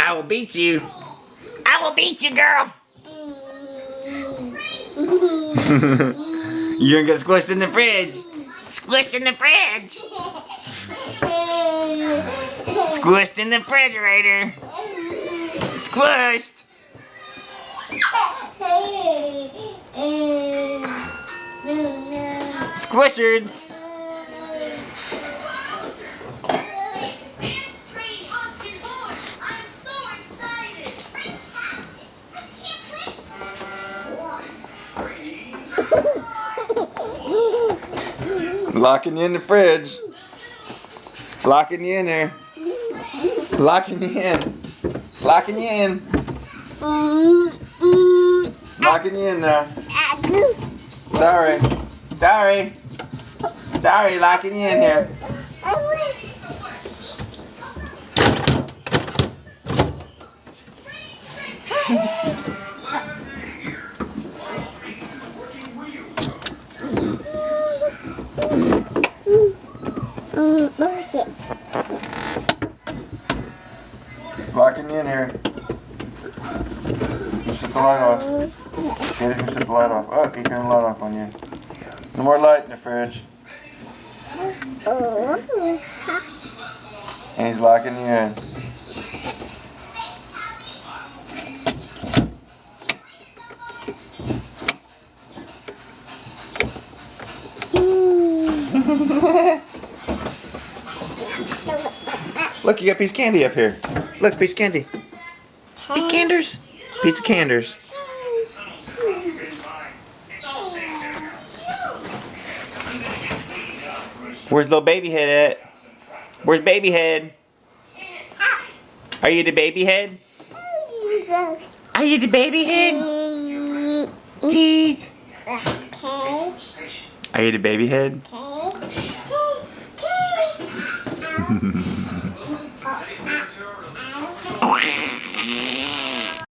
I will beat you. I will beat you, girl. You're gonna get squished in the fridge. Squished in the fridge. Squished in the refrigerator. Squished. Squishards. Locking you in the fridge. Locking you in there. Locking you in. Locking you in. Locking you in there. Sorry. Sorry. Sorry, locking you in here. Locking you in here. Shut the light off. Okay, just shut the light off. Oh, he turned the light off on you. No more light in the fridge. And he's locking you in. Look, you got a piece of candy up here. Look, piece of candy. Piece of canders. Piece of canders. Where's little baby head at? Where's baby head? Are you the baby head? Are you the baby head? Jeez. Are you the baby head?